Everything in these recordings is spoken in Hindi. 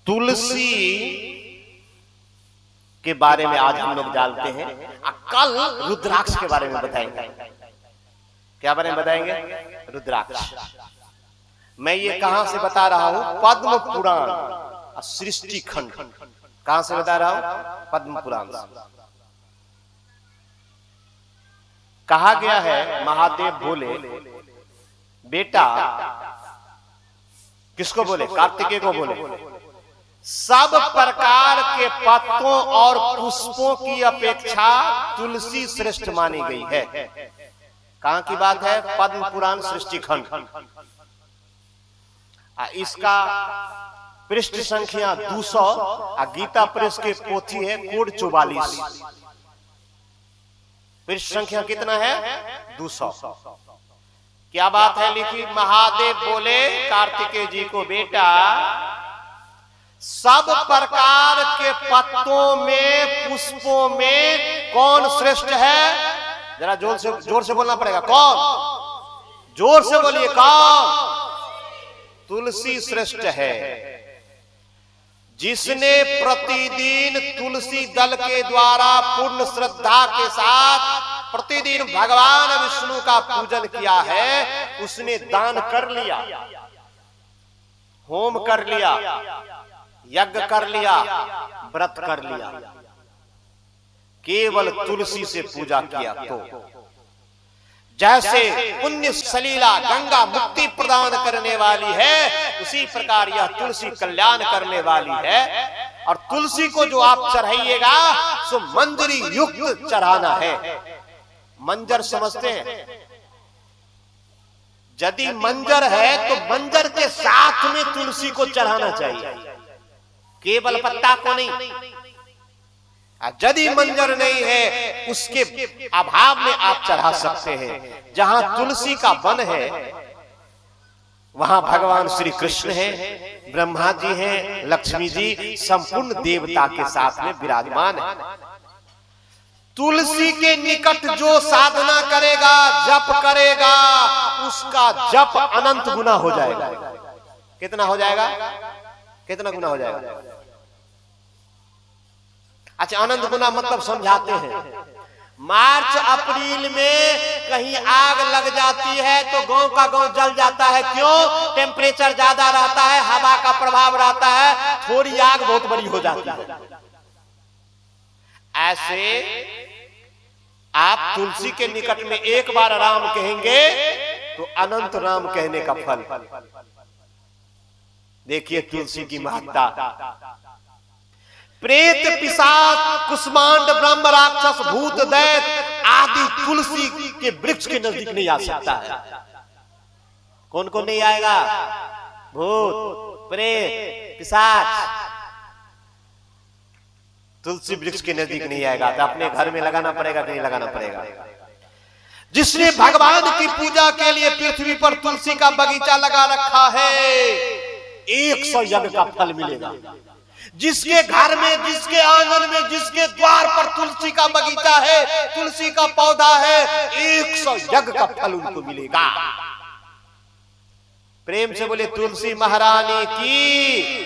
तुलसी के बारे में आज हम लोग जानते हैं। कल रुद्राक्ष के बारे में बताएंगे। क्या बारे में बताएंगे? रुद्राक्ष। मैं ये कहां से बता रहा हूं? पद्म पुराण सृष्टि खंड। कहां से बता रहा हूं? पद्म पुराण से। कहा गया है, महादेव बोले, बेटा, किसको बोले? कार्तिकेय को बोले, सब प्रकार के पत्तों और पुष्पों की अपेक्षा तुलसी श्रेष्ठ मानी गई है। कहां की बात है? पद्म पुराण सृष्टि खंड। इसका पृष्ठ संख्या 200, गीता प्रेस के पोथी है कोड 44। पृष्ठ संख्या कितना है? 200। क्या बात है लिखी? महादेव बोले कार्तिकेय जी को, बेटा, सब प्रकार के पत्तों में, पुष्पों में कौन श्रेष्ठ है? जरा जोर से बोलना पड़ेगा। कौन? जोर से बोलिए, कौन? तुलसी श्रेष्ठ है। जिसने प्रतिदिन तुलसी दल के द्वारा पूर्ण श्रद्धा के साथ प्रतिदिन भगवान विष्णु का पूजन किया है, उसने दान कर लिया, होम कर लिया, यज्ञ कर लिया, व्रत कर लिया, केवल तुलसी से पूजा किया तो। जैसे पुण्य सलीला गंगा मुक्ति प्रदान करने वाली है, उसी प्रकार यह तुलसी कल्याण करने वाली है। और तुलसी को जो आप चढ़ाइएगा सो मंजरी युक्त चढ़ाना है। मंजर समझते हैं? यदि मंजर है तो मंजर के साथ में तुलसी को चढ़ाना चाहिए, केवल पत्ता को नहीं। यदि मंजर नहीं है, उसके अभाव में आप चढ़ा सकते हैं। जहां तुलसी का वन है वहां भगवान श्री कृष्ण हैं, ब्रह्मा जी हैं, लक्ष्मी जी, संपूर्ण देवता के साथ में विराजमान है। तुलसी के निकट जो साधना करेगा, जप करेगा, उसका जप अनंत गुना हो जाएगा। कितना हो जाएगा? कितना गुना हो जाएगा? अच्छा, अनंत गुना मतलब समझाते हैं। मार्च अप्रैल में कहीं आग लग जाती है तो गांव का गांव जल जाता है। क्यों? टेम्परेचर ज्यादा रहता है, हवा का प्रभाव रहता है, थोड़ी आग बहुत बड़ी हो जाती है। ऐसे आप तुलसी के निकट में एक बार राम कहेंगे तो अनंत राम कहने का फल। देखिए तुलसी की महत्ता। प्रेत, पिशाच, कुष्मांड, ब्रह्म, राक्षस, भूत, दैत आदि तुलसी के वृक्ष के नजदीक नहीं आ सकता है। कौन कौन नहीं आएगा? भूत, प्रेत, पिशाच तुलसी वृक्ष के नजदीक नहीं आएगा। तो अपने घर में लगाना पड़ेगा कि नहीं लगाना पड़ेगा? जिसने भगवान की पूजा के लिए पृथ्वी पर तुलसी का बगीचा लगा रखा है, 100 यज्ञ का फल मिलेगा। जिसके घर में, जिसके आंगन में, जिसके द्वार पर तुलसी का बगीचा है, तुलसी का पौधा है, 100 यज्ञ का फल उनको मिलेगा। प्रेम से बोले तुलसी महारानी की।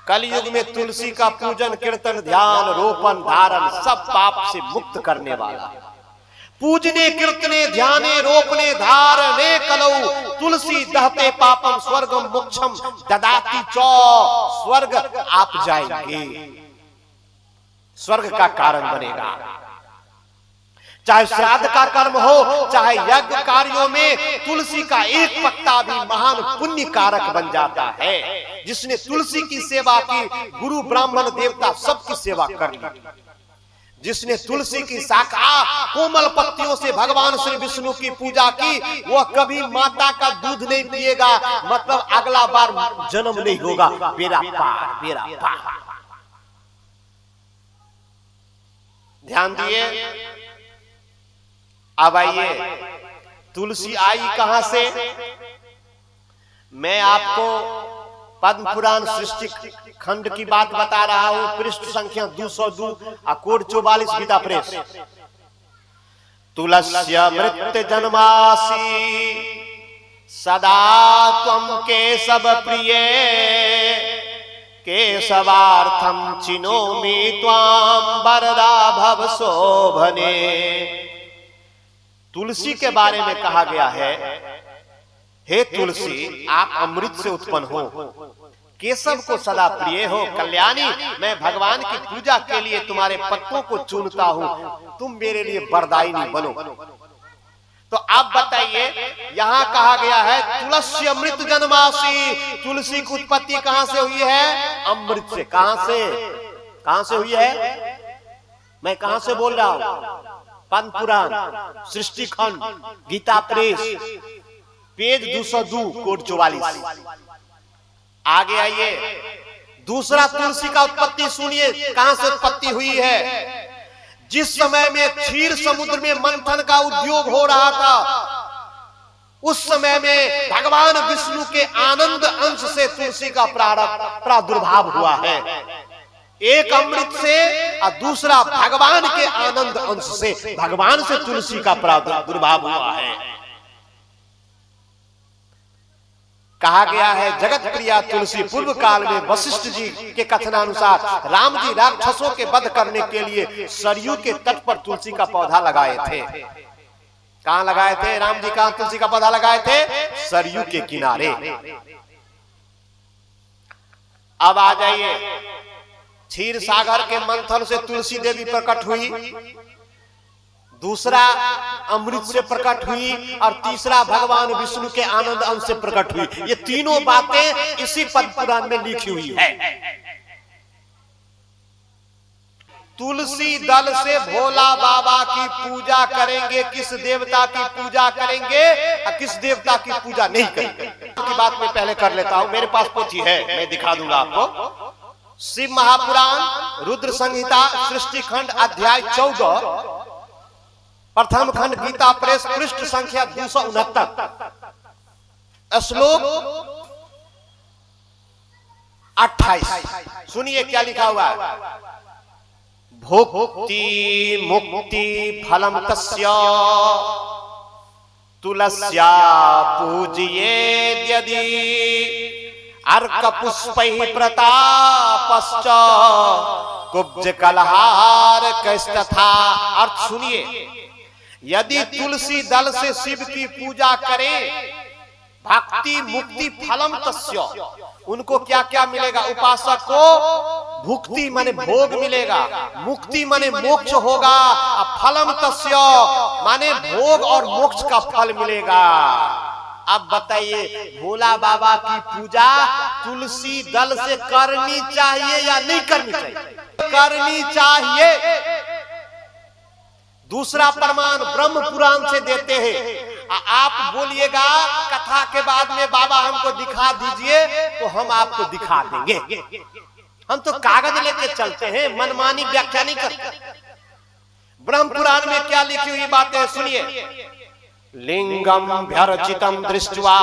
कलयुग में तुलसी का पूजन, कीर्तन, ध्यान, रोपण, धारण सब पाप से मुक्त करने वाला। पूजने, कीर्तने, ध्याने, रोपने, धारणे कलौ तुलसी दहते पापम स्वर्गम मोक्षम ददाति चौ। स्वर्ग आप जाएंगे, स्वर्ग का कारण बनेगा। चाहे श्राद्ध का कर्म हो, चाहे यज्ञ कार्यों में तुलसी का एक पत्ता भी महान पुण्य कारक बन जाता है। जिसने तुलसी की सेवा की, गुरु, ब्राह्मण, देवता सबकी सेवा कर ली। जिसने तुलसी की शाखा, कोमल पत्तियों से भगवान श्री विष्णु की पूजा की, वह कभी माता का दूध नहीं पिएगा, मतलब अगला बार जन्म नहीं होगा। बेड़ा पार, बेड़ा पार। ध्यान दिए। अब आइए, तुलसी आई कहां से? मैं आपको पद्म पुराण सृष्टि खंड की बात बता रहा हूं। पृष्ठ संख्या 202, कोड 44, गीता प्रेस। तुलस्य मृत्य जन्मासी सदा त्वं केशव प्रिय केशवार्थम चिनोमि त्वाम वरदा भव शोभने। तुलसी के बारे में कहा गया है, हे तुलसी आप अमृत से उत्पन्न हो, केशव को सदा प्रिय हो, कल्याणी मैं भगवान की पूजा के लिए तुम्हारे पत्तों को चुनता हूं, तुम मेरे लिए वरदायिनी बनो। तो आप बताइए, यहां कहा गया है तुलसी अमृत जन्मासी, तुलसी की उत्पत्ति कहां से हुई है? अमृत से। कहां से हुई है? मैं कहां से बोल रहा हूं? पद्म पुराण, सृष्टि खंड, गीता प्रेस, पेज 202, कोड 44। आगे आइए, दूसरा तुलसी का उत्पत्ति सुनिए, कहां से उत्पत्ति हुई है। जिस समय में क्षीर समुद्र में मंथन का उद्योग हो रहा था, उस समय में भगवान विष्णु के आनंद अंश से तुलसी का प्रादुर्भाव हुआ है। एक अमृत से और दूसरा भगवान के आनंद अंश से, भगवान से तुलसी का प्रादुर्भाव हुआ है। कहा गया है जगत प्रिया तुलसी पूर्व काल में वशिष्ठ जी के कथनानुसार राम जी राक्षसों के वध करने के लिए सरयू के तट पर तुलसी का पौधा लगाए थे। कहां लगाए थे? राम जी कहां तुलसी का पौधा लगाए थे? सरयू के किनारे। अब आ जाइए, क्षीर सागर के मंथन से तुलसी देवी प्रकट हुई, दूसरा अमृत से प्रकट हुई, और तीसरा भगवान विष्णु के आनंद अंश से प्रकट हुई। ये तीनों बातें इसी पद्म पुराण में लिखी हुई है। तुलसी दल से भोला बाबा की पूजा करेंगे, किस देवता की पूजा करेंगे और किस देवता की पूजा नहीं करेंगे की बात मैं पहले कर लेता हूं। मेरे पास पोथी है, मैं दिखा दूंगा आपको। शिव महापुराण, रुद्र संहिता, सृष्टि खंड, अध्याय 14, प्रथम खंड, गीता प्रेस, पृष्ठ संख्या 269, श्लोक 28। सुनिए क्या लिखा हुआ है। भुक्ति मुक्ति फलम तस्य तुलस्या पूजयेद् यदि अर्क पुष्पैः प्रतापश्च कुब्ज कलहार कैस्तथा। अर्थ सुनिए, यदि तुलसी दल से शिव की पूजा करें, भक्ति मुक्ति फलम तस्य, उनको क्या क्या मिलेगा? उपासक को भुक्ति माने भोग मिलेगा, मुक्ति माने मोक्ष होगा, और फलम तस्य माने भोग और मोक्ष का फल मिलेगा। अब बताइए, भोला बाबा की पूजा तुलसी दल से करनी चाहिए या नहीं करनी चाहिए? करनी चाहिए। दूसरा प्रमाण ब्रह्म पुराण से देते हैं। आप बोलिएगा कथा के बाद में बाबा हमको दिखा दीजिए, तो हम आपको दिखा देंगे। हम तो कागज लेके चलते हैं, मनमानी व्याख्या नहीं करते। ब्रह्म पुराण में क्या लिखी हुई बातें सुनिए। लिंगम भ्यर्चितम दृष्ट्वा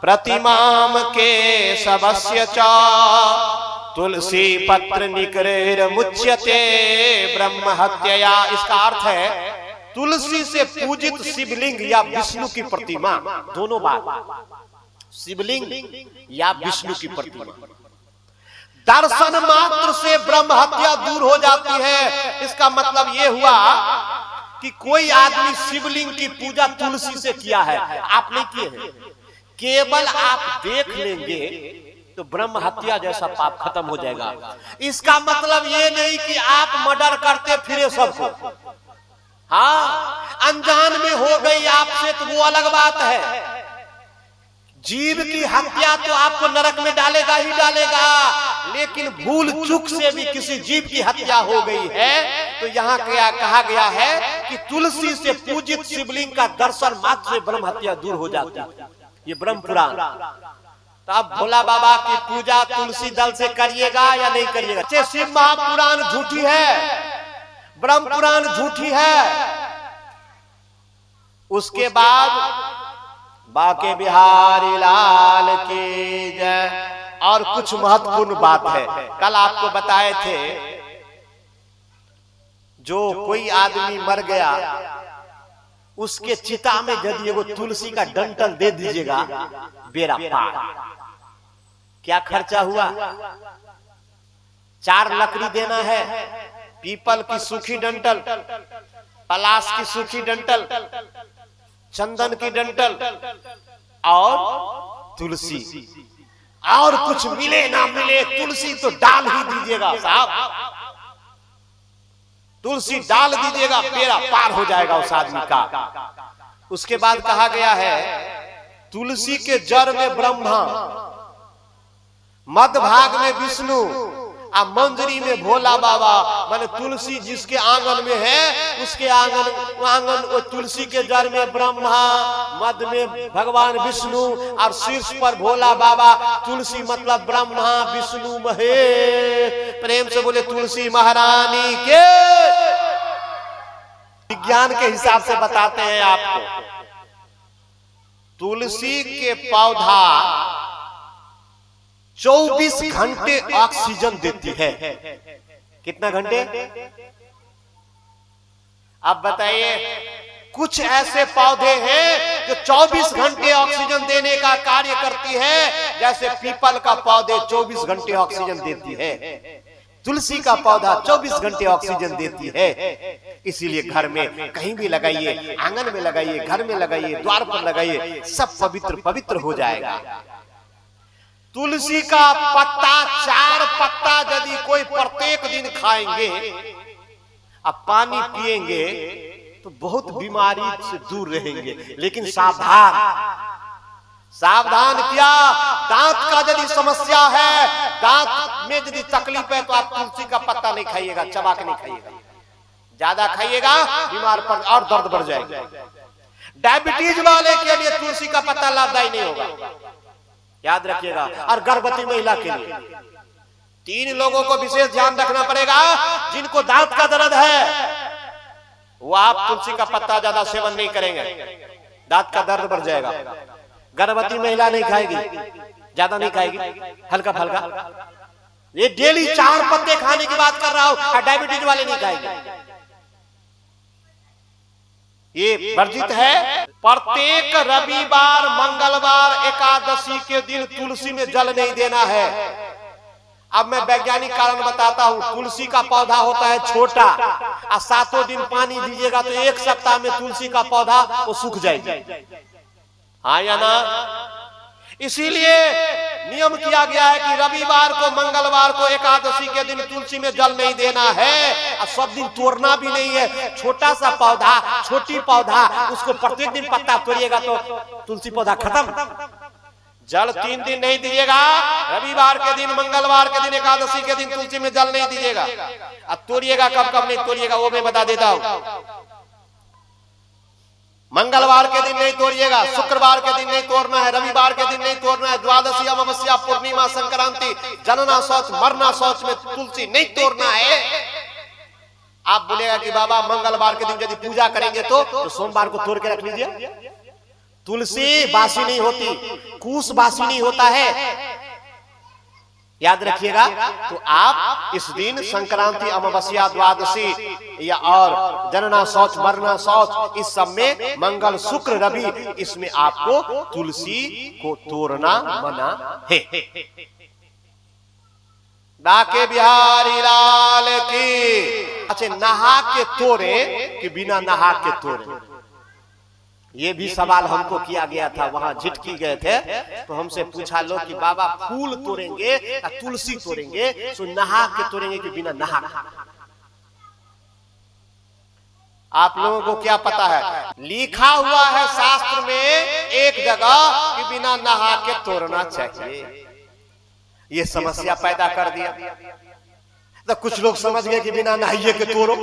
प्रतिमाम केशवस्य च तुलसी पत्र निकरेर मुच्यते ब्रह्म हत्यया। इसका अर्थ है तुलसी से पूजित शिवलिंग या विष्णु की प्रतिमा, दोनों बात, शिवलिंग या विष्णु की प्रतिमा, दर्शन मात्र से ब्रह्म हत्या दूर हो जाती है। इसका मतलब यह हुआ कि कोई आदमी शिवलिंग की पूजा तुलसी से किया है, आप नहीं किए हैं, केवल आप देख लेंगे तो ब्रह्म हत्या जैसा पाप खत्म हो जाएगा। इसका मतलब ये नहीं कि आप मर्डर करते फिरे सबको। हाँ, अनजान में हो गई आपसे तो वो अलग बात है। जीव की हत्या तो आपको नरक में डालेगा ही डालेगा, लेकिन भूल चूक से भी किसी जीव की हत्या हो गई है तो यहाँ क्या कहा गया है कि तुलसी से पूजित शिवलिंग का दर्शन मात्र से ब्रह्म हत्या दूर हो जाती है। ये ब्रह्म पुराण। तो अब भोला बाबा की पूजा तुलसी दल से करिएगा या नहीं करिएगा? शिव महापुराण झूठी है, ब्रह्म पुराण झूठी है। उसके बाद बाके बिहारी लाल की जय। और कुछ महत्वपूर्ण बात है, कल आपको बताए थे, जो कोई आदमी मर गया उसके चिता में यदि एगो तुलसी का डंठल दे दीजिएगा, बेरा पार। क्या खर्चा हुआ? 4 लकड़ी देना है, पीपल की सूखी डंठल, पलाश की सूखी डंठल, चंदन की डंठल और तुलसी। और कुछ मिले ना मिले, तुलसी तो डाल ही दीजिएगा साहब, तुलसी डाल दीजिएगा, बेड़ा पार हो जाएगा उस आदमी का। उसके बाद कहा गया है तुलसी के जड़ में ब्रह्मा, मध्य भाग में विष्णु और मंजरी में भोला बाबा। माने तुलसी जिसके आंगन में है उसके आंगन वो तुलसी के जड़ में ब्रह्मा, मध्य में भगवान विष्णु और शीर्ष पर भोला बाबा। तुलसी मतलब ब्रह्मा विष्णु महेश। प्रेम से बोले तुलसी महारानी के। विज्ञान के हिसाब से बताते हैं आपको, तुलसी के पौधा 24 घंटे ऑक्सीजन देती है। कितना घंटे? अब बताइए, कुछ ऐसे पौधे हैं जो 24 घंटे ऑक्सीजन देने का कार्य करती है, जैसे पीपल का पौधे 24 घंटे ऑक्सीजन देती है, तुलसी का पौधा 24 घंटे ऑक्सीजन देती है। इसीलिए घर में कहीं भी लगाइए, आंगन में लगाइए, घर में लगाइए, द्वार पर लगाइए, सब पवित्र पवित्र हो जाएगा। तुलसी का पत्ता 4 पत्ता यदि कोई प्रत्येक दिन खाएंगे अब पानी पिएंगे तो बहुत बीमारी से दूर रहेंगे। लेकिन सावधान, सावधान क्या? दांत का यदि समस्या है, दांत में यदि तकलीफ है तो आप तुलसी का पत्ता नहीं खाइएगा, चबा के नहीं खाइएगा। ज्यादा खाइएगा बीमार पर और दर्द बढ़ जाएगा। डायबिटीज वाले के लिए तुलसी का पत्ता लाभदायी नहीं होगा, याद रखिएगा। और गर्भवती महिला के लिए 3 लोगों को विशेष ध्यान रखना पड़ेगा। जिनको दांत का दर्द है वो आप तुलसी का पत्ता ज्यादा सेवन नहीं करेंगे, दांत का दर्द बढ़ जाएगा। गर्भवती महिला नहीं खाएगी, ज्यादा नहीं खाएगी, हल्का फल्का। ये डेली 4 पत्ते खाने की बात कर रहा हूं। डायबिटीज वाले नहीं खाएंगे, ये वर्जित है। प्रत्येक रविवार, मंगलवार, एकादशी के दिन तुलसी में जल नहीं देना है। अब मैं वैज्ञानिक कारण बताता हूं। तुलसी का पौधा होता है छोटा, और 7 दिन पानी दीजिएगा तो 1 सप्ताह में तुलसी का पौधा वो सूख जाएगा, हाँ या ना? इसीलिए नियम किया गया है कि रविवार को, मंगलवार को, एकादशी के दिन तुलसी में जल नहीं देना है। और सब दिन तोड़ना भी नहीं है। छोटा सा पौधा, छोटी पौधा, उसको प्रत्येक दिन पत्ता तोड़िएगा तो तुलसी पौधा खत्म। जल 3 दिन नहीं दीजिएगा, रविवार के दिन, मंगलवार के दिन, एकादशी के दिन तुलसी में जल नहीं दीजिएगा। अब तोड़िएगा कब कब नहीं तोड़िएगा वो मैं बता देता हूं। मंगलवार के दिन नहीं तोड़िएगा, शुक्रवार के दिन नहीं तोड़ना है, रविवार के दिन नहीं तोड़ना है। द्वादशी, अमावस्या, पूर्णिमा, संक्रांति, जनना शौच, मरना शौच में तुलसी नहीं तोड़ना है। आप बोलेगा कि बाबा मंगलवार के दिन यदि पूजा करेंगे तो सोमवार को तोड़ के रख लीजिए। तुलसी बासी नहीं होती, कुश बासी नहीं होता है, याद रखिएगा। तो आप इस दिन संक्रांति, अमावस्या, द्वादशी या और जनना शौच, मरना शौच, इस सब में मंगल, शुक्र, रवि, इसमें आपको तुलसी को तोड़ना मना है। डाके बिहारी लाल की। अच्छा, नहा के तोड़े कि बिना नहा के तोड़े, ये भी सवाल हमको किया गया था। वहां झिटकी गए थे तो हमसे पूछा लोग कि बाबा फूल तोड़ेंगे या तुलसी तोड़ेंगे, तो नहा के तोड़ेंगे कि बिना नहा के? आप लोगों को क्या पता है? लिखा हुआ है शास्त्र में एक जगह कि बिना नहा के तोड़ना चाहिए। ये समस्या पैदा कर दिया। तो कुछ लोग समझ गए कि बिना नहाइए के तोड़ो।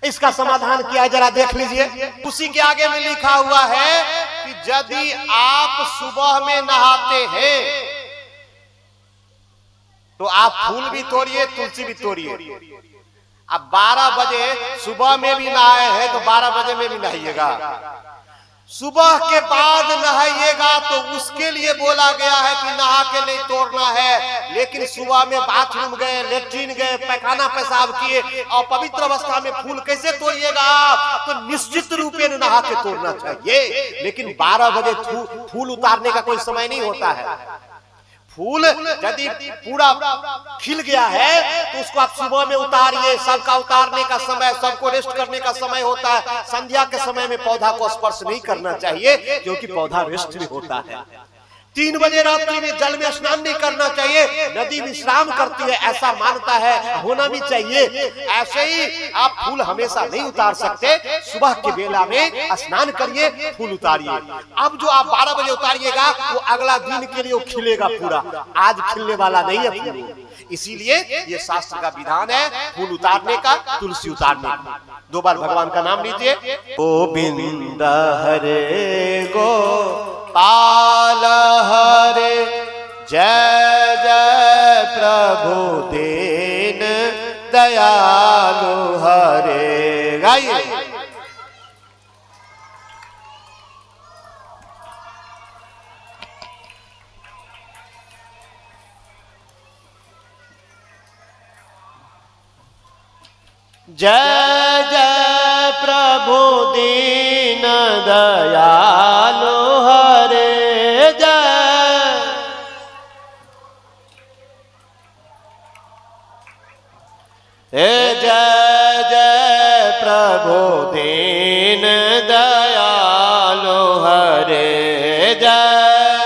इसका समाधान किया है, जरा देख लीजिए। उसी के आगे में लिखा हुआ है कि यदि आप सुबह में नहाते हैं तो आप फूल भी तोड़िए, तुलसी भी तोड़िए। अब 12 बजे सुबह में भी नहाए हैं तो 12 बजे में भी नहाइएगा। सुबह के बाद नहाइएगा तो उसके लिए बोला गया है कि नहा के नहीं तोड़ना है। लेकिन सुबह में बाथरूम गए, लेट्रिन गए, पैखाना पेशाब किए और पवित्र अवस्था में फूल कैसे तोड़िएगा आप? तो निश्चित रूप में नहा के तोड़ना चाहिए। लेकिन 12 बजे फूल उतारने का कोई समय नहीं होता है। फूल यदि पूरा खिल गया है तो उसको आप सुबह में उतारिए, सबका उतारने का समय, सबको रेस्ट करने का समय होता है। संध्या के समय में पौधा को स्पर्श नहीं करना चाहिए क्योंकि पौधा रेस्ट में होता है। 3 बजे रात्रि में जल में स्नान नहीं करना चाहिए, नदी विश्राम करती है, ऐसा मानता है, होना भी चाहिए। ऐसे ही आप फूल हमेशा नहीं उतार सकते, सुबह के बेला में स्नान करिए, फूल उतारिए। अब जो आप 12 बजे उतारिएगा वो अगला दिन के लिए वो खिलेगा पूरा, आज खिलने वाला नहीं है फूल। इसीलिए ये शास्त्र का विधान है फूल उतारने का, तुलसी उतारने का। 2 बार भगवान का नाम लीजिए। गोविंद हरे गोपाल हरे, जय जय प्रभु दीन दयालु हरे। गाइए। जय जय प्रभु दीन दयालु हरे, जय। जय जय प्रभु दीन दयालु हरे, जय।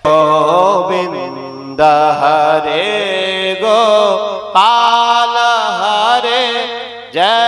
गोविंद हरे गोपाल हरे, जय